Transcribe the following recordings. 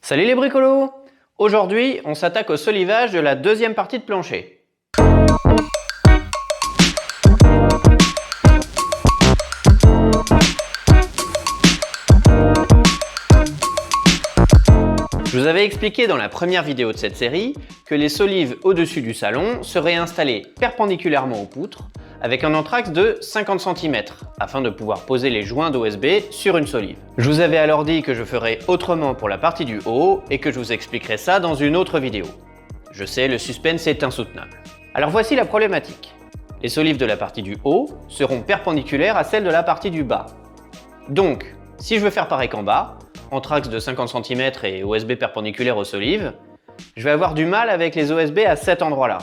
Salut les bricolos! Aujourd'hui, on s'attaque au solivage de la deuxième partie de plancher. Je vous avais expliqué dans la première vidéo de cette série que les solives au-dessus du salon seraient installées perpendiculairement aux poutres avec un entraxe de 50 cm afin de pouvoir poser les joints d'OSB sur une solive. Je vous avais alors dit que je ferais autrement pour la partie du haut et que je vous expliquerai ça dans une autre vidéo. Je sais, le suspense est insoutenable. Alors voici la problématique. Les solives de la partie du haut seront perpendiculaires à celles de la partie du bas. Donc, si je veux faire pareil qu'en bas, entraxe de 50 cm et OSB perpendiculaire aux solives, je vais avoir du mal avec les OSB à cet endroit-là.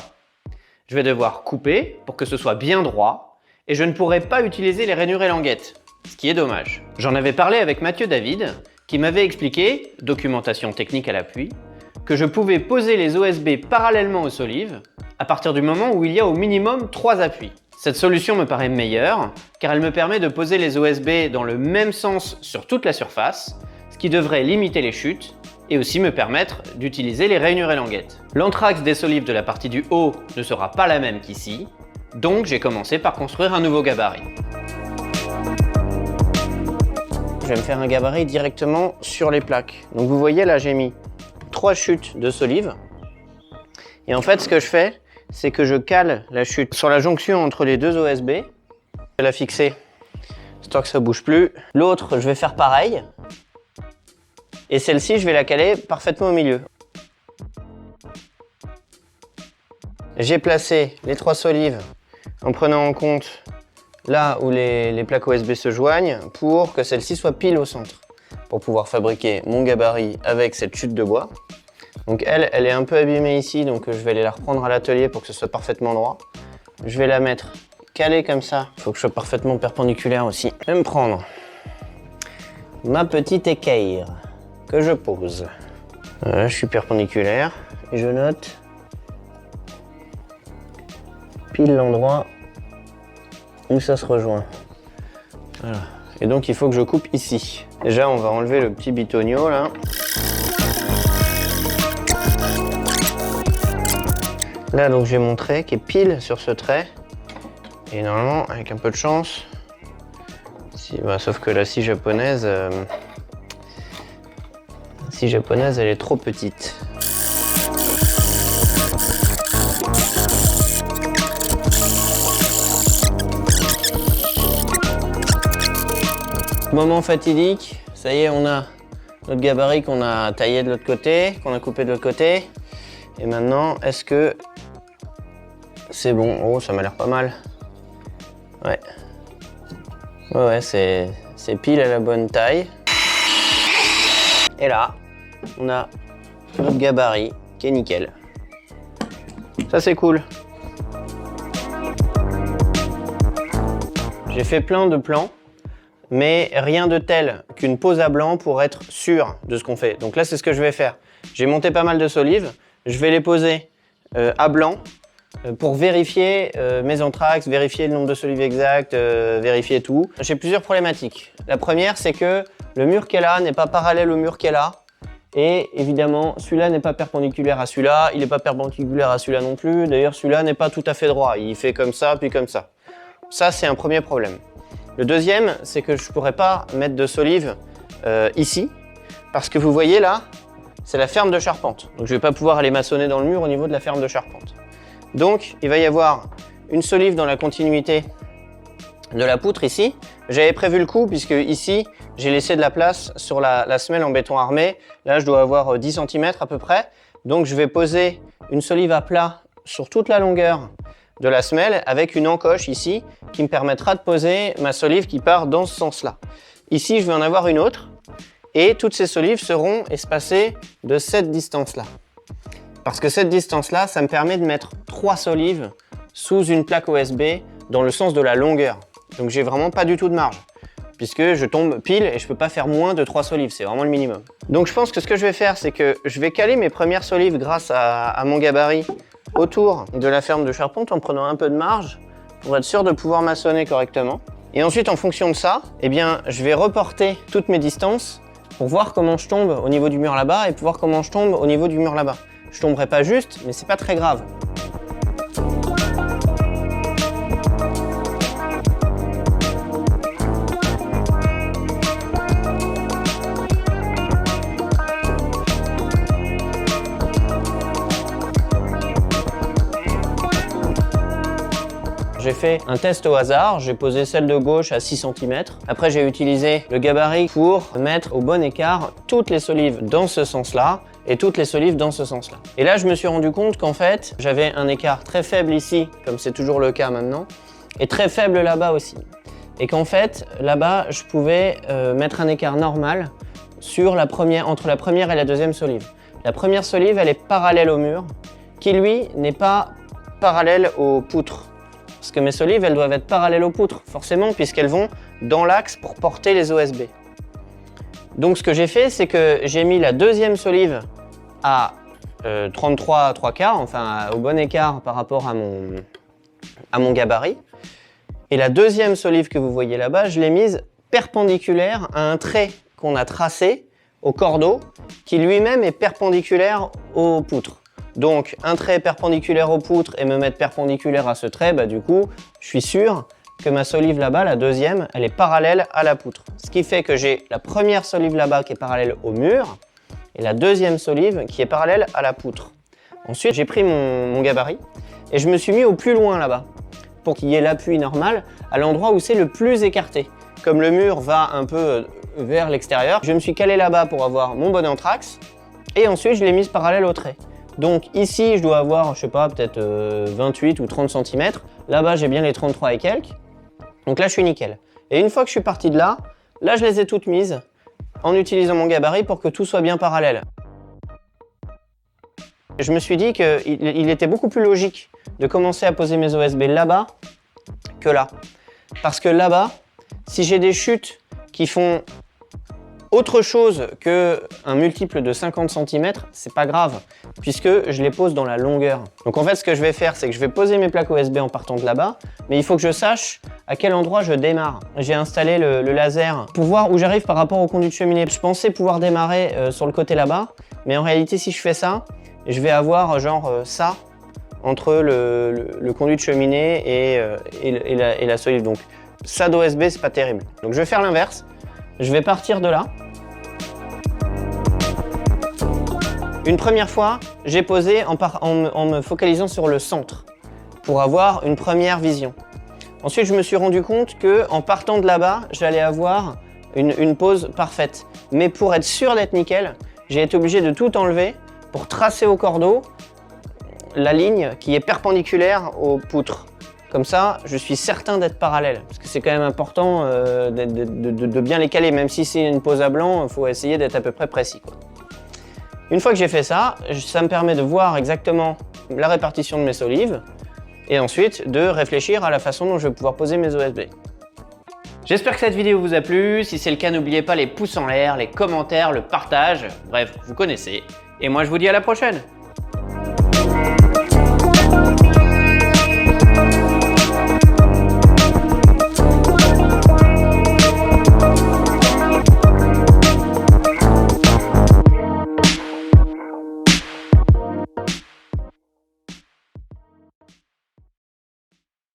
Je vais devoir couper pour que ce soit bien droit et je ne pourrai pas utiliser les rainures et languettes, ce qui est dommage. J'en avais parlé avec Mathieu David qui m'avait expliqué, documentation technique à l'appui, que je pouvais poser les OSB parallèlement aux solives à partir du moment où il y a au minimum 3 appuis. Cette solution me paraît meilleure car elle me permet de poser les OSB dans le même sens sur toute la surface, ce qui devrait limiter les chutes et aussi me permettre d'utiliser les rainures et languettes. L'entraxe des solives de la partie du haut ne sera pas la même qu'ici, donc j'ai commencé par construire un nouveau gabarit. Je vais me faire un gabarit directement sur les plaques. Donc vous voyez là j'ai mis 3 chutes de solives et en fait ce que je fais c'est que je cale la chute sur la jonction entre les deux OSB. Je vais la fixer histoire que ça bouge plus. L'autre je vais faire pareil. Et celle-ci, je vais la caler parfaitement au milieu. J'ai placé les 3 solives en prenant en compte là où les plaques OSB se joignent pour que celle-ci soit pile au centre. Pour pouvoir fabriquer mon gabarit avec cette chute de bois. Donc elle est un peu abîmée ici, donc je vais aller la reprendre à l'atelier pour que ce soit parfaitement droit. Je vais la mettre calée comme ça. Il faut que je sois parfaitement perpendiculaire aussi. Je vais me prendre ma petite équerre que je pose. Voilà, je suis perpendiculaire et je note pile l'endroit où ça se rejoint. Voilà. Et donc il faut que je coupe ici. Déjà on va enlever le petit bitonio là. Là donc j'ai mon trait qui est pile sur ce trait. Et normalement avec un peu de chance, sauf que la scie japonaise, elle est trop petite. Moment fatidique, ça y est, on a notre gabarit qu'on a taillé de l'autre côté, qu'on a coupé de l'autre côté. Et maintenant, est-ce que c'est bon? Oh, ça m'a l'air pas mal. Ouais. Ouais, c'est pile à la bonne taille. Et là, on a notre gabarit qui est nickel. Ça c'est cool. J'ai fait plein de plans, mais rien de tel qu'une pose à blanc pour être sûr de ce qu'on fait. Donc là c'est ce que je vais faire. J'ai monté pas mal de solives, je vais les poser à blanc pour vérifier mes entraxes, vérifier le nombre de solives exact, vérifier tout. J'ai plusieurs problématiques. La première c'est que le mur qui est là n'est pas parallèle au mur qui est là. Et évidemment, celui-là n'est pas perpendiculaire à celui-là, il n'est pas perpendiculaire à celui-là non plus. D'ailleurs, celui-là n'est pas tout à fait droit. Il fait comme ça, puis comme ça. Ça, c'est un premier problème. Le deuxième, c'est que je ne pourrais pas mettre de solives ici. Parce que vous voyez là, c'est la ferme de charpente. Donc, je ne vais pas pouvoir aller maçonner dans le mur au niveau de la ferme de charpente. Donc, il va y avoir une solive dans la continuité de la poutre ici. J'avais prévu le coup puisque ici, j'ai laissé de la place sur la semelle en béton armé. Là, je dois avoir 10 cm à peu près. Donc, je vais poser une solive à plat sur toute la longueur de la semelle avec une encoche ici qui me permettra de poser ma solive qui part dans ce sens-là. Ici, je vais en avoir une autre et toutes ces solives seront espacées de cette distance-là. Parce que cette distance-là, ça me permet de mettre 3 solives sous une plaque OSB dans le sens de la longueur. Donc, j'ai vraiment pas du tout de marge. Puisque je tombe pile et je peux pas faire moins de 3 solives, c'est vraiment le minimum. Donc je pense que ce que je vais faire, c'est que je vais caler mes premières solives grâce à mon gabarit autour de la ferme de charpente en prenant un peu de marge pour être sûr de pouvoir maçonner correctement. Et ensuite, en fonction de ça, eh bien, je vais reporter toutes mes distances pour voir comment je tombe au niveau du mur là-bas et pour voir comment je tombe au niveau du mur là-bas. Je tomberai pas juste, mais c'est pas très grave. J'ai fait un test au hasard, j'ai posé celle de gauche à 6 cm. Après, j'ai utilisé le gabarit pour mettre au bon écart toutes les solives dans ce sens-là et toutes les solives dans ce sens-là. Et là, je me suis rendu compte qu'en fait, j'avais un écart très faible ici, comme c'est toujours le cas maintenant, et très faible là-bas aussi. Et qu'en fait, là-bas, je pouvais mettre un écart normal sur entre la première et la deuxième solive. La première solive, elle est parallèle au mur, qui lui n'est pas parallèle aux poutres. Parce que mes solives, elles doivent être parallèles aux poutres, forcément, puisqu'elles vont dans l'axe pour porter les OSB. Donc ce que j'ai fait, c'est que j'ai mis la deuxième solive à 33 3/4, enfin au bon écart par rapport à mon gabarit. Et la deuxième solive que vous voyez là-bas, je l'ai mise perpendiculaire à un trait qu'on a tracé au cordeau, qui lui-même est perpendiculaire aux poutres. Donc un trait perpendiculaire aux poutres et me mettre perpendiculaire à ce trait, bah du coup, je suis sûr que ma solive là-bas, la deuxième, elle est parallèle à la poutre. Ce qui fait que j'ai la première solive là-bas qui est parallèle au mur et la deuxième solive qui est parallèle à la poutre. Ensuite, j'ai pris mon gabarit et je me suis mis au plus loin là-bas pour qu'il y ait l'appui normal à l'endroit où c'est le plus écarté. Comme le mur va un peu vers l'extérieur, je me suis calé là-bas pour avoir mon bon anthrax et ensuite je l'ai mise parallèle au trait. Donc ici, je dois avoir, je sais pas, peut-être 28 ou 30 cm. Là-bas, j'ai bien les 33 et quelques. Donc là, je suis nickel. Et une fois que je suis parti de là, je les ai toutes mises en utilisant mon gabarit pour que tout soit bien parallèle. Je me suis dit qu'il était beaucoup plus logique de commencer à poser mes OSB là-bas que là. Parce que là-bas, si j'ai des chutes qui font autre chose qu'un multiple de 50 cm, c'est pas grave, puisque je les pose dans la longueur. Donc en fait, ce que je vais faire, c'est que je vais poser mes plaques OSB en partant de là-bas, mais il faut que je sache à quel endroit je démarre. J'ai installé le laser pour voir où j'arrive par rapport au conduit de cheminée. Je pensais pouvoir démarrer sur le côté là-bas, mais en réalité, si je fais ça, je vais avoir genre ça entre le conduit de cheminée et la solive. Donc ça d'OSB, c'est pas terrible. Donc je vais faire l'inverse. Je vais partir de là. Une première fois, j'ai posé en me focalisant sur le centre pour avoir une première vision. Ensuite, je me suis rendu compte qu'en partant de là-bas, j'allais avoir une pose parfaite. Mais pour être sûr d'être nickel, j'ai été obligé de tout enlever pour tracer au cordeau la ligne qui est perpendiculaire aux poutres. Comme ça, je suis certain d'être parallèle, parce que c'est quand même important de bien les caler, même si c'est une pose à blanc, il faut essayer d'être à peu près précis, quoi. Une fois que j'ai fait ça, ça me permet de voir exactement la répartition de mes solives, et ensuite de réfléchir à la façon dont je vais pouvoir poser mes OSB. J'espère que cette vidéo vous a plu, si c'est le cas, n'oubliez pas les pouces en l'air, les commentaires, le partage, bref, vous connaissez. Et moi je vous dis à la prochaine!